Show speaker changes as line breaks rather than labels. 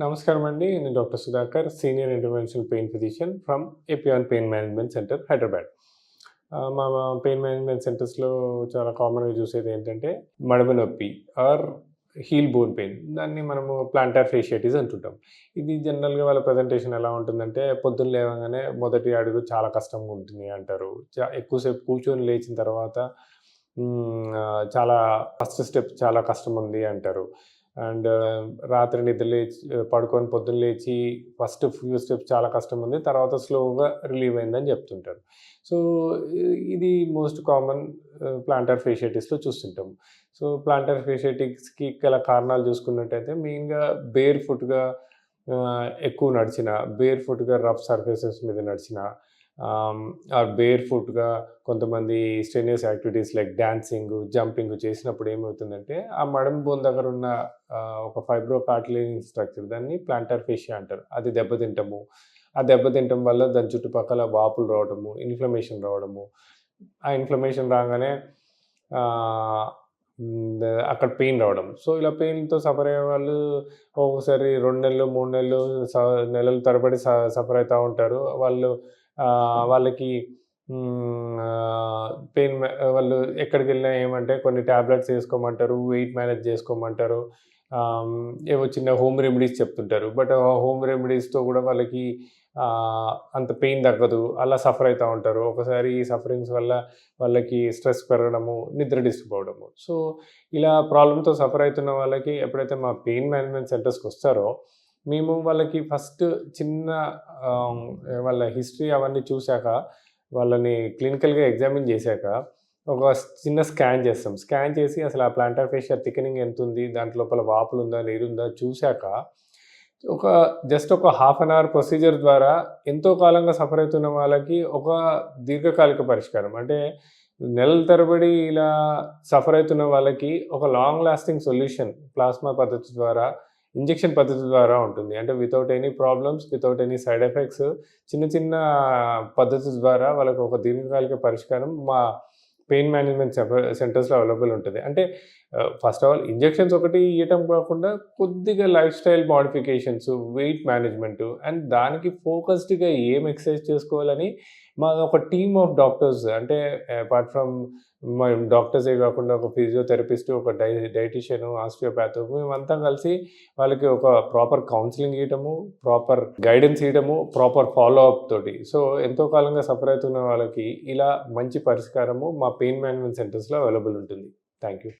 నమస్కారం అండి. నేను doctor Sudhakar, senior interventional pain physician from Epione pain management centre, Hyderabad. మా పెయిన్ మేనేజ్మెంట్ సెంటర్స్‌లో చాలా కామన్‌గా చూసేది ఏంటంటే, మడమ నొప్పి ఆర్ హీల్ బోన్ పెయిన్. దాన్ని మనము ప్లాంటార్ ఫేషియాటిస్ అంటుంటాం. ఇది జనరల్‌గా వాళ్ళ ప్రెజెంటేషన్ ఎలా ఉంటుందంటే, పొద్దున్న లేవగానే మొదటి అడుగు చాలా కష్టంగా ఉంటుంది అంటారు. ఎక్కువసేపు కూర్చొని లేచిన తర్వాత చాలా ఫస్ట్ స్టెప్ చాలా కష్టముంది అంటారు. అండ్ రాత్రి నిద్ర లేచి పడుకొని పొద్దున్న లేచి ఫస్ట్ ఫ్యూ స్టెప్స్ చాలా కష్టముంది. తర్వాత స్లోగా రిలీవ్ అయిందని చెప్తుంటారు. సో, ఇది మోస్ట్ కామన్ ప్లాంటార్ ఫేషియాటిస్‌లో చూస్తుంటాం. సో, ప్లాంటార్ ఫేషియాటిస్‌కి గల కారణాలు చూసుకున్నట్టయితే మెయిన్‌గా బేర్ ఫుట్‌గా ఎక్కువ నడిచిన, బేర్ ఫుట్‌గా రఫ్ సర్ఫేసెస్ మీద నడిచిన, ఆర్ బేర్ ఫుట్‌గా కొంతమంది స్ట్రెనియస్ యాక్టివిటీస్ లైక్ డాన్సింగ్, జంపింగ్ చేసినప్పుడు ఏమవుతుందంటే, ఆ మడమ బోన్ దగ్గర ఉన్న ఒక ఫైబ్రో కార్టిలేజియన్ స్ట్రక్చర్, దాన్ని ప్లాంటార్ ఫేషియా అంటారు. అది దెబ్బతింటము. ఆ దెబ్బతింటం వల్ల దాని చుట్టుపక్కల వాపులు రావడము, ఇన్‌ఫ్లమేషన్ రావడము. ఆ ఇన్‌ఫ్లమేషన్ రాగానే అక్కడ పెయిన్ రావడం. సో, ఇలా పెయిన్‌తో సఫర్ అయ్యేవాళ్ళు ఒక్కొక్కసారి 2 నెలలు, 3 నెలలు, నెలల తరబడి సఫర్ అయితా ఉంటారు. వాళ్ళకి పెయిన్ వాళ్ళు ఎక్కడికెళ్ళినా ఏమంటే కొన్ని టాబ్లెట్స్ ఏసుకోమంటారు, వెయిట్ మేనేజ్ చేసుకోమంటారు. ఏవో చిన్న హోమ్ రెమెడీస్ చెప్తుంటారు. బట్ ఆ హోమ్ రెమెడీస్‌తో గూడా వాళ్ళకి అంత పెయిన్ తగ్గదు. అలా సఫర్ అయితా ఉంటారు. ఒకసారి ఈ సఫరింగ్స్ వల్ల వాళ్ళకి స్ట్రెస్ పెరగడము, నిద్ర డిస్టర్బ్ అవ్వడము. సో, ఇలా ప్రాబ్లమ్‌తో సఫర్ అయితున్న వాళ్ళకి ఎప్పుడైతే మా పెయిన్ మేనేజ్మెంట్ సెంటర్స్‌కొస్తారో, మేము వాళ్ళకి ఫస్ట్ చిన్న ఆహ్, వాళ్ళ హిస్టరీ అవన్నీ చూసాక, వాళ్ళని క్లినికల్‌గా ఎగ్జామిన్ చేశాక, ఒక చిన్న స్కాన్ చేస్తాం. స్కాన్ చేసి అసలు ఆ ప్లాంటార్ ఫేషియా థికెనింగ్ ఎంతుంది, దాంట్ లోపల వాపులుందా, నీరుందా చూసాక, జస్ట్ ఒక హాఫ్ అన్ అవర్ ప్రొసీజర్ ద్వారా ఎంతో కాలంగా సఫర్ అవుతున్న వాళ్ళకి ఒక దీర్ఘకాలిక పరిష్కారం. అంటే నెలల తరబడి ఇలా సఫర్ అవుతున్న వాళ్ళకి ఒక లాంగ్ లాస్టింగ్ సొల్యూషన్ ప్లాస్మా పద్ధతి ద్వారా, ఇంజెక్షన్ పద్ధతి ద్వారా ఉంటుంది. అంటే without any problems, without any side effects, చిన్న చిన్న పద్ధతి ద్వారా వాళ్ళకి ఒక దీర్ఘకాలిక పరిష్కారం మా పెయిన్ మేనేజ్మెంట్ సెంటర్స్‌లో అవైలబుల్ ఉంటది. అంటే ఫస్ట్ ఆఫ్ ఆల్ ఇంజెక్షన్స్ ఒకటి ఇయ్యటం కాకుండా కొద్దిగా life style modifications, weight management and దానికి ఫోకస్డ్‌గా ఏం ఎక్సర్సైజ్ చేసుకోవాలని మాదొక టీమ్ ఆఫ్ డాక్టర్స్, అంటే అపార్ట్ ఫ్రమ్ డాక్టర్సే కాకుండా ఒక ఫిజియోథెరపిస్ట్, ఒక డైటీషియన్, ఆస్టియోపాత్, మేమంతా కలిసి వాళ్ళకి ఒక ప్రాపర్ కౌన్సెలింగ్ ఇయ్యటము, ప్రాపర్ గైడెన్స్ ఇయ్యడము, ప్రాపర్ ఫాలో అప్ తోటి. సో, ఎంతో కాలంగా సఫర్ అవుతున్న వాళ్ళకి ఇలా మంచి పరిష్కారము మా పెయిన్ మేనేజ్మెంట్ సెంటర్స్‌లో అవైలబుల్ ఉంటుంది. Thank you.